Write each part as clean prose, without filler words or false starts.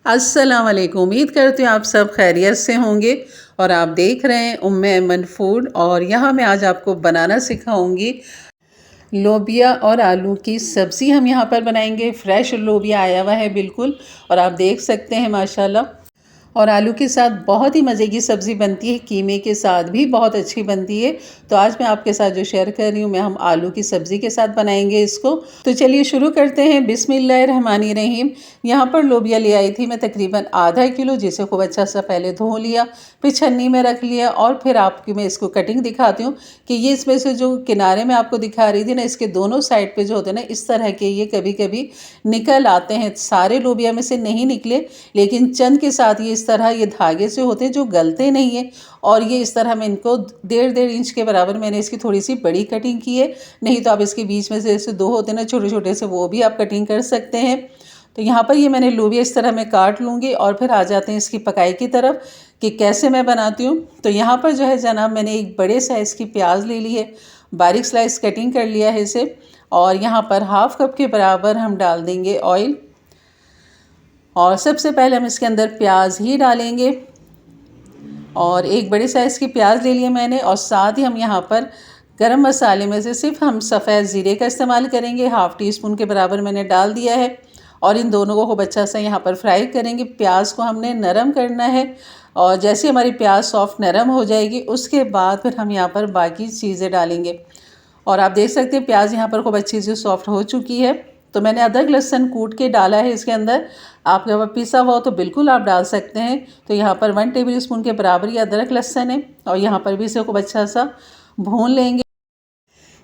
अस्सलाम वालेकुम। उम्मीद करती हूँ आप सब खैरियत से होंगे और आप देख रहे हैं उम्मे ऐमन फूड। और यहाँ मैं आज आपको बनाना सिखाऊंगी लोबिया और आलू की सब्ज़ी। हम यहाँ पर बनाएंगे, फ्रेश लोबिया आया हुआ है बिल्कुल, और आप देख सकते हैं माशाल्लाह। और आलू के साथ बहुत ही मज़े की सब्ज़ी बनती है, कीमे के साथ भी बहुत अच्छी बनती है। तो आज मैं आपके साथ जो शेयर कर रही हूँ, हम आलू की सब्ज़ी के साथ बनाएंगे इसको। तो चलिए शुरू करते हैं। बिस्मिल्लाहिर्रहमानिर्रहीम। यहाँ पर लोबिया ले आई थी मैं तकरीबन आधा किलो, जिसे खूब अच्छा सा पहले धो लिया, फिर छन्नी में रख लिया, और फिर आपकी मैं इसको कटिंग दिखाती हूँ कि ये इसमें से जो किनारे में आपको दिखा रही थी ना, इसके दोनों साइड पे जो होते हैं ना, इस तरह के ये कभी कभी निकल आते हैं। सारे लोबिया में से नहीं निकले, लेकिन चंद के साथ ये इस तरह ये धागे से होते हैं जो गलते नहीं है। और ये इस तरह मैं इनको 1.5 इंच के बराबर मैंने इसकी थोड़ी सी बड़ी कटिंग की है। नहीं तो आप इसके बीच में से जैसे दो होते हैं ना छोटे छोटे से, वो भी आप कटिंग कर सकते हैं। तो यहाँ पर ये मैंने लोबिया इस तरह मैं काट लूँगी, और फिर आ जाते हैं इसकी पकाई की तरफ कि कैसे मैं बनाती हूँ। तो यहाँ पर जो है जनाब, मैंने एक बड़े साइज़ की प्याज ले ली है, बारीक स्लाइस कटिंग कर लिया है इसे। और यहाँ पर हाफ कप के बराबर हम डाल देंगे ऑयल, और सबसे पहले हम इसके अंदर प्याज ही डालेंगे। और एक बड़े साइज़ की प्याज ले लिया मैंने, और साथ ही हम यहाँ पर गरम मसाले में से सिर्फ हम सफ़ेद ज़ीरे का इस्तेमाल करेंगे, हाफ़ टी स्पून के बराबर मैंने डाल दिया है। और इन दोनों को खूब अच्छा सा यहाँ पर फ्राई करेंगे। प्याज को हमने नरम करना है, और जैसे हमारी प्याज सॉफ्ट नरम हो जाएगी, उसके बाद फिर हम यहाँ पर बाकी चीज़ें डालेंगे। और आप देख सकते हैं प्याज यहाँ पर खूब अच्छी से सॉफ्ट हो चुकी है। तो मैंने अदरक लहसुन कूट के डाला है इसके अंदर। आपके पास पिसा हुआ हो तो बिल्कुल आप डाल सकते हैं। तो यहाँ पर 1 टेबल स्पून के बराबर ये अदरक लहसुन है, और यहाँ पर भी इसे खूब अच्छा सा भून लेंगे।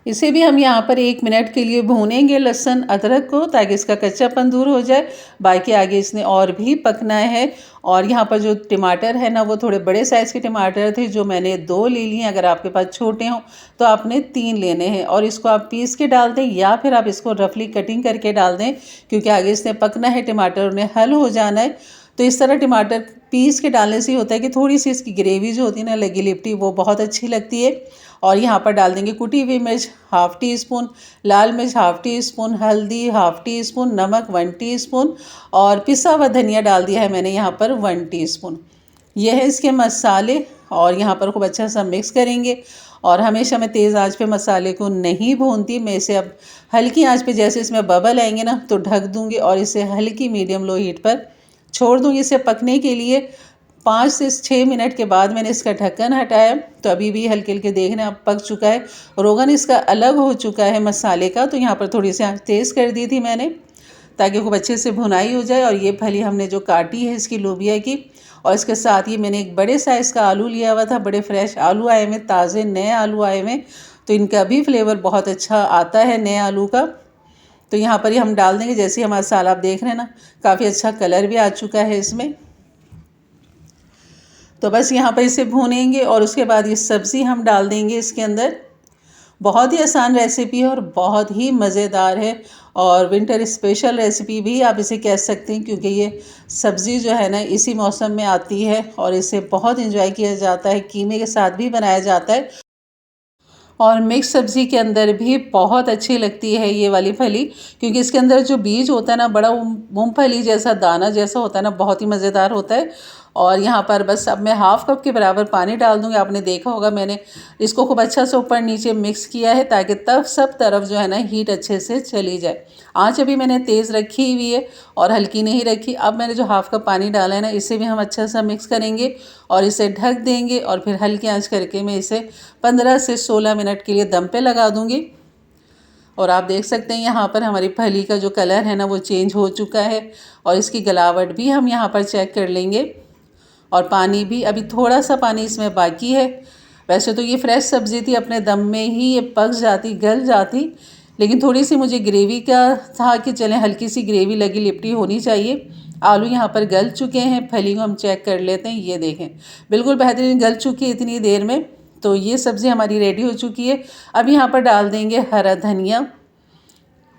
इसे भी हम यहाँ पर 1 मिनट के लिए भूनेंगे लहसुन अदरक को, ताकि इसका कच्चापन दूर हो जाए। बाकी आगे इसने और भी पकना है। और यहाँ पर जो टमाटर है ना, वो थोड़े बड़े साइज़ के टमाटर थे, जो मैंने 2 ले लिए। अगर आपके पास छोटे हों तो आपने 3 लेने हैं, और इसको आप पीस के डाल दें, या फिर आप इसको रफली कटिंग करके डाल दें, क्योंकि आगे इसने पकना है, टमाटर उन्हें हल हो जाना है। तो इस तरह टमाटर पीस के डालने से होता है कि थोड़ी सी इसकी ग्रेवी जो होती है ना, लगी लिपटी, वो बहुत अच्छी लगती है। और यहाँ पर डाल देंगे कुटी हुई मिर्च हाफ़ टी स्पून, लाल मिर्च हाफ़ टी स्पून, हल्दी हाफ़ टी स्पून, नमक 1 टीस्पून, और पिसा हुआ धनिया डाल दिया है मैंने यहाँ पर 1 टीस्पून। ये है इसके मसाले। और यहाँ पर खूब अच्छा सा मिक्स करेंगे। और हमेशा मैं तेज़ आंच पे मसाले को नहीं भूनती, मैं इसे अब हल्की आंच पे, जैसे इसमें बबल आएंगे ना, तो ढक दूँगी, और इसे हल्की मीडियम लो हीट पर छोड़ दूँगी इसे पकने के लिए। 5 से 6 मिनट के बाद मैंने इसका ढक्कन हटाया, तो अभी भी हल्के हल्के देखने अब पक चुका है। रोगन इसका अलग हो चुका है मसाले का। तो यहाँ पर थोड़ी सी आंच तेज़ कर दी थी मैंने, ताकि खूब अच्छे से भुनाई हो जाए। और ये फली हमने जो काटी है इसकी लोबिया की, और इसके साथ ही मैंने एक बड़े साइज़ का आलू लिया हुआ था। बड़े फ्रेश आलू आए हुए, ताज़े नए आलू आए हुए, तो इनका भी फ्लेवर बहुत अच्छा आता है नए आलू का। तो यहाँ पर ही हम डाल देंगे। जैसे ही हमारा मसाला आप देख रहे हैं ना, काफ़ी अच्छा कलर भी आ चुका है इसमें। तो बस यहाँ पर इसे भूनेंगे, और उसके बाद ये सब्ज़ी हम डाल देंगे इसके अंदर। बहुत ही आसान रेसिपी है और बहुत ही मज़ेदार है, और विंटर स्पेशल रेसिपी भी आप इसे कह सकते हैं, क्योंकि ये सब्ज़ी जो है ना इसी मौसम में आती है, और इसे बहुत इंजॉय किया जाता है। कीमे के साथ भी बनाया जाता है, और मिक्स सब्ज़ी के अंदर भी बहुत अच्छी लगती है ये वाली फली, क्योंकि इसके अंदर जो बीज होता है ना, बड़ा मूंगफली जैसा दाना जैसा होता है ना, बहुत ही मज़ेदार होता है। और यहाँ पर बस अब मैं हाफ़ कप के बराबर पानी डाल दूँगी। आपने देखा होगा मैंने इसको खूब अच्छा से ऊपर नीचे मिक्स किया है, ताकि तब सब तरफ जो है ना हीट अच्छे से चली जाए। आँच अभी मैंने तेज़ रखी हुई है और हल्की नहीं रखी। अब मैंने जो हाफ़ कप पानी डाला है ना, इसे भी हम अच्छा सा मिक्स करेंगे, और इसे ढक देंगे, और फिर हल्की आँच करके मैं इसे 15 से 16 मिनट के लिए दम पे लगा दूँगी। और आप देख सकते हैं यहाँ पर हमारी फली का जो कलर है ना, वो चेंज हो चुका है, और इसकी गलावट भी हम यहाँ पर चेक कर लेंगे। और पानी भी अभी थोड़ा सा पानी इसमें बाकी है। वैसे तो ये फ्रेश सब्ज़ी थी, अपने दम में ही ये पक जाती, गल जाती, लेकिन थोड़ी सी मुझे ग्रेवी का था कि चलें हल्की सी ग्रेवी लगी लिपटी होनी चाहिए। आलू यहाँ पर गल चुके हैं, फली को हम चेक कर लेते हैं। ये देखें बिल्कुल बेहतरीन गल चुकी है इतनी देर में। तो ये सब्ज़ी हमारी रेडी हो चुकी है। अब यहाँ पर डाल देंगे हरा धनिया,